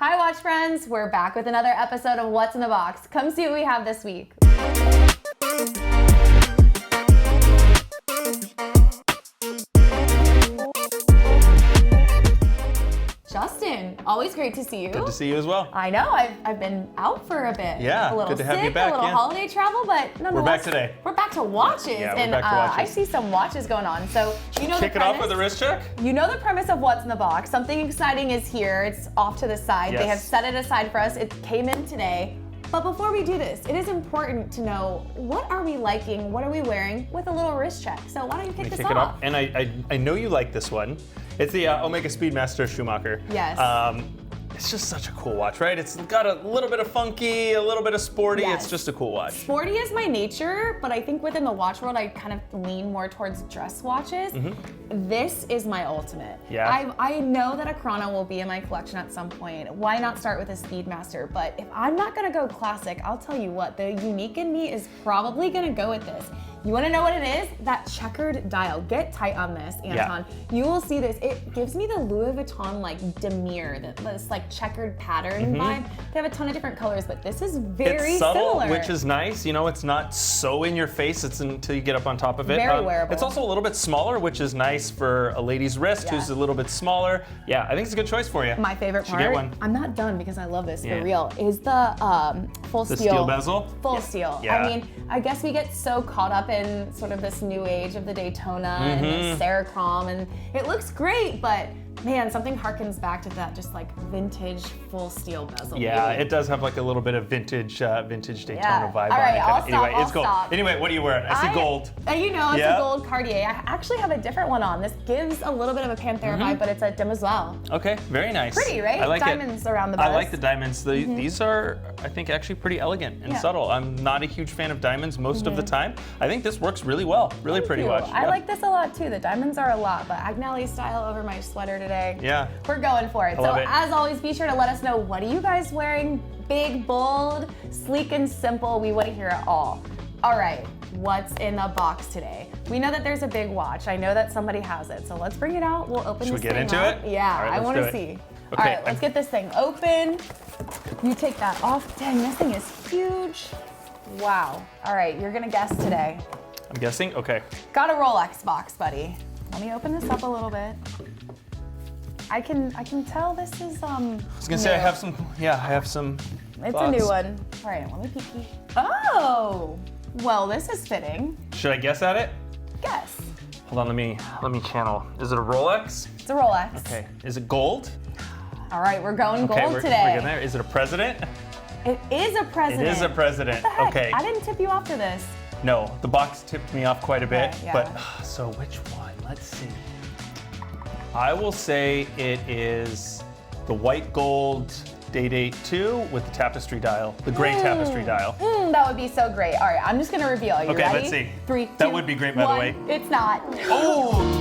Hi watch friends, we're back with another episode of What's in the Box. Come see what we have this week. Justin, always great to see you. Good to see you as well. I know, I've been out for a bit. Yeah, a little good to have sick, you back. A little holiday travel, but nonetheless. We're back today. We're back to watches. Yeah, and we're back to watches. I see some watches going on. So you know Kick it off with a wrist check? You know the premise of What's in the Box. Something exciting is here. It's off to the side. Yes. They have set it aside for us. It came in today. But before we do this, it is important to know what are we liking, what are we wearing with a little wrist check. So why don't you kick this off? And I know you like this one. It's the Omega Speedmaster Schumacher. Yes. It's just such a cool watch, right? It's got a little bit of funky, a little bit of sporty. Yes. It's just a cool watch. Sporty is my nature, but I think within the watch world, I kind of lean more towards dress watches. This is my ultimate. Yeah. I know that a chrono will be in my collection at some point. Why not start with a Speedmaster? But if I'm not gonna go classic, I'll tell you what, the unique in me is probably gonna go with this. You wanna know what it is? That checkered dial. Get tight on this, Anton. Yeah. You will see this. It gives me the Louis Vuitton like demure, this like checkered pattern vibe. They have a ton of different colors, but this is very it's subtle, similar. which is nice. You know, it's not so in your face. It's until you get up on top of it. Very wearable. It's also a little bit smaller, which is nice for a lady's wrist who's a little bit smaller. Yeah, I think it's a good choice for you. My favorite part, get one. I'm not done because I love this for real, is the full The steel. steel bezel? Full steel. Yeah. I mean, I guess we get so caught up in sort of this new age of the Daytona and the Serichrome, and it looks great, but man, something harkens back to that just like vintage full steel bezel. Yeah, maybe. it does have like a little bit of vintage Daytona vibe All right, on it. I'll It's gold. stop. Anyway, what are you wearing? I see gold. You know, it's Yeah. a gold Cartier. I actually have a different one on. This gives a little bit of a Panthère vibe, but it's a Demoiselle. Okay, very nice. Pretty, right? I like Diamonds it. around the bust. I like the diamonds. These are, I think, actually pretty elegant and subtle. I'm not a huge fan of diamonds most of the time. I think this works really well. Really Thank pretty you. watch. I like this a lot too. The diamonds are a lot, but Agnelli style over my sweater today. Yeah. We're going for it. I love it. As always, be sure to let us know, what are you guys wearing? Big, bold, sleek, and simple. We want to hear it all. All right, what's in the box today? We know that there's a big watch. I know that somebody has it, so let's bring it out. We'll open Should this we get thing into up. it? Yeah, All right, I let's want do to it. see. Okay, All right, let's get this thing open. You take that off. Dang, this thing is huge. Wow. All right, you're gonna guess today. I'm guessing? Okay. Got a Rolex box, buddy. Let me open this up a little bit. I can tell this is I was gonna say I have some, I have some It's thoughts. a new one. All right, let me peek. Oh, well, this is fitting. Should I guess at it? Guess. Hold on, let me channel. Is it a Rolex? It's a Rolex. Okay. Is it gold? All right, we're going Okay, gold we're today. getting there. Is it a president? It is a president. It is a president. What the heck? Okay. I didn't tip you off to this. No, the box tipped me off quite a bit. Okay, yeah. But so which one? Let's see. I will say it is the white gold Day-Date 2 with the tapestry dial, the gray tapestry dial. That would be so great. All right, I'm just gonna reveal. Are you Okay, ready? let's see. 3, 2, That would be great, by the 1. way. It's not. Oh!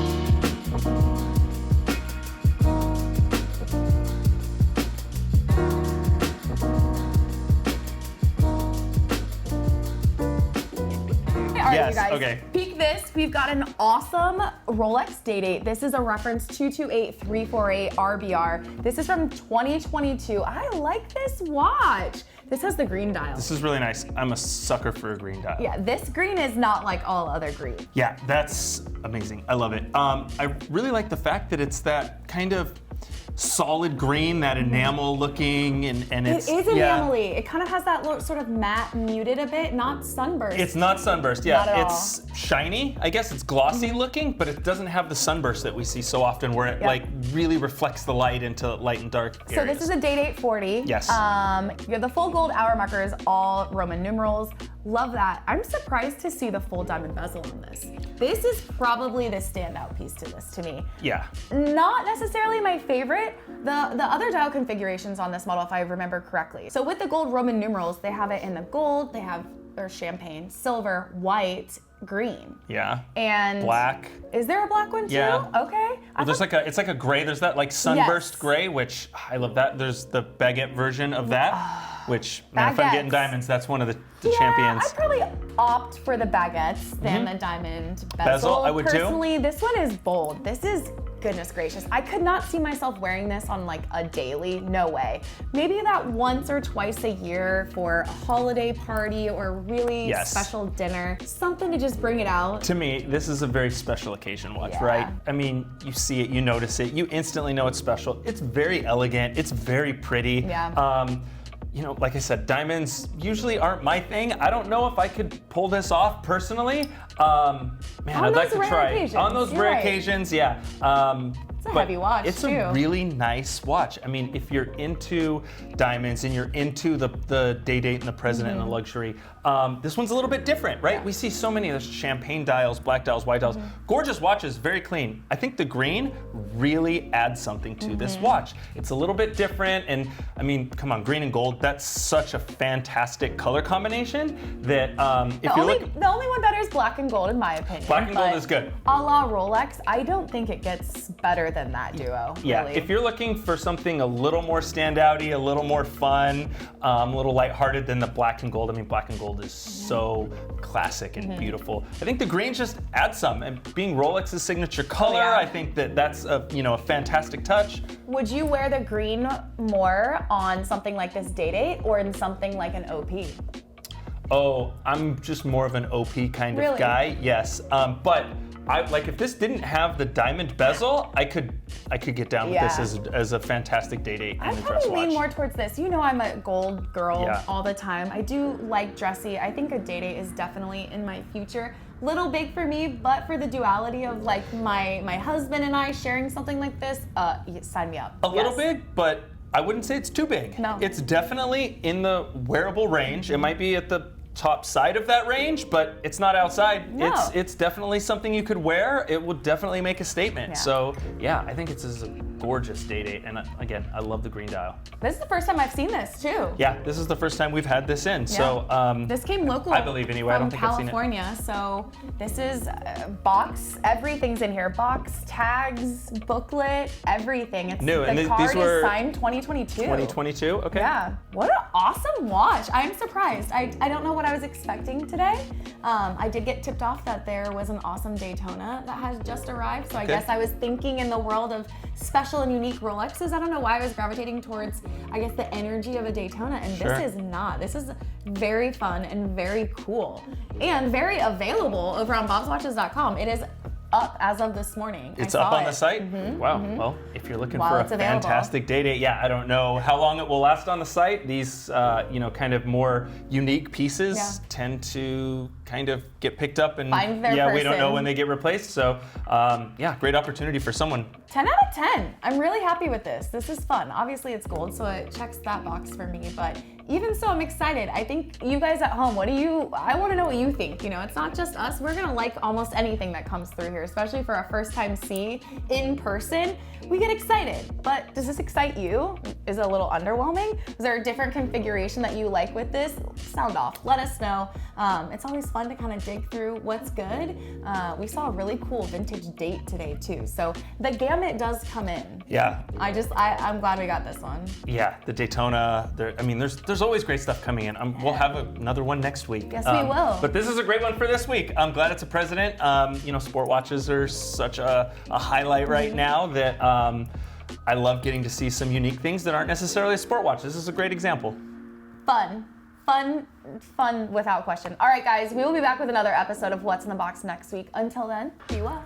All right, Yes, you guys. okay. Peek this. We've got an awesome Rolex Day-Date. This is a reference 228348 RBR. This is from 2022. I like this watch. This has the green dial. This is really nice. I'm a sucker for a green dial. Yeah, this green is not like all other green. Yeah, that's amazing. I love it. I really like the fact that it's that kind of solid green, that enamel looking, and it's It is enamel-y. It kind of has that sort of matte, muted a bit, not sunburst. It's not sunburst, yeah. Not at It's shiny. I guess it's glossy looking, but it doesn't have the sunburst that we see so often where it like really reflects the light into light and dark areas. So this is a Day-Date 40. Yes. You have the full gold hour markers, all Roman numerals. Love that. I'm surprised to see the full diamond bezel on this. This is probably the standout piece to this to me. Yeah. Not necessarily my favorite. The other dial configurations on this model, if I remember correctly. So with the gold Roman numerals, they have it in the gold, they have their champagne, silver, white, green. Yeah. And black. Is there a black one too? Yeah. Okay. Well, there's it's like a gray. There's that like sunburst gray, which I love that. There's the baguette version of that. which, man, if I'm getting Baguettes. diamonds, that's one of the Yeah, champions. I'd probably opt for the baguettes than the diamond bezel. I would too. Personally, this one is bold. This is, goodness gracious. I could not see myself wearing this on like a daily, no way. Maybe that once or twice a year for a holiday party or a really special dinner. Something to just bring it out. To me, this is a very special occasion watch, Yeah. right? I mean, you see it, you notice it, you instantly know it's special. It's very elegant, it's very pretty. Yeah. You know, like I said, diamonds usually aren't my thing. I don't know if I could pull this off personally. Man, I'd like to try. Occasions. On those rare occasions, yeah. It's a heavy watch, it's too. a really nice watch. I mean, if you're into diamonds and you're into the Day-Date and the President and the luxury, this one's a little bit different, right? Yeah. We see so many of the champagne dials, black dials, white dials. Gorgeous watches, very clean. I think the green really adds something to this watch. It's a little bit different, and I mean, come on, green and gold, that's such a fantastic color combination that if you're looking... The only one better is black and gold, in my opinion. Black and gold but is good. A la Rolex, I don't think it gets better than that duo. Yeah, really. if you're looking for something a little more standouty, a little more fun, a little lighthearted than the black and gold. I mean, black and gold is so classic and beautiful. I think the green just adds some, and being Rolex's signature color, I think that's a a fantastic touch. Would you wear the green more on something like this Day-Date or in something like an OP? Oh, I'm just more of an OP kind of guy. Yes, but like if this didn't have the diamond bezel, I could get down with this as a fantastic Day-Date and a dress I probably watch. lean more towards this. You know, I'm a gold girl Yeah. all the time. I do like dressy. I think a Day-Date is definitely in my future. Little big for me, but for the duality of like my husband and I sharing something like this, sign me up. A little big, but I wouldn't say it's too big. No. It's definitely in the wearable range. It might be at the top side of that range, but it's not outside. No. It's definitely something you could wear. It would definitely make a statement. Yeah. So yeah, I think it's a gorgeous Day-Date, and again, I love the green dial. This is the first time I've seen this too. Yeah, this is the first time we've had this in. So this came local. I believe anyway. I don't from think I've seen it. California. So this is box. Everything's in here. Box, tags, booklet, everything. It's New, and the these card were is signed 2022. 2022. Okay. Yeah. What an awesome watch. I'm surprised. I don't know what I was expecting today. I did get tipped off that there was an awesome Daytona that has just arrived. So I guess I was thinking in the world of special and unique Rolexes. I don't know why I was gravitating towards, I guess, the energy of a Daytona. And this is not. This is very fun and very cool. And very available over on bobswatches.com. It is up as of this morning. It's up on the site? Wow. Well, if you're looking for a it's available. fantastic Day-Date, yeah, I don't know how long it will last on the site. These, kind of more unique pieces tend to kind of get picked up and Find their we don't know person. when they get replaced. So, great opportunity for someone. 10 out of 10. I'm really happy with this. This is fun. Obviously it's gold, so it checks that box for me, but even so, I'm excited. I think you guys at home, I want to know what you think. It's not just us. We're going to like almost anything that comes through here, especially for a first time see in person. We get excited, but does this excite you? Is it a little underwhelming? Is there a different configuration that you like with this? Sound off. Let us know. It's always fun to kind of dig through what's good. We saw a really cool vintage date today too. So the gamut does come in. Yeah. I'm glad we got this one. Yeah, the Daytona. There's always great stuff coming in. We'll have another one next week. Yes, we will. But this is a great one for this week. I'm glad it's a President. Sport watches are such a highlight right now that I love getting to see some unique things that aren't necessarily a sport watch. This is a great example. Fun without question. All right, guys, we will be back with another episode of What's in the Box next week. Until then, be well.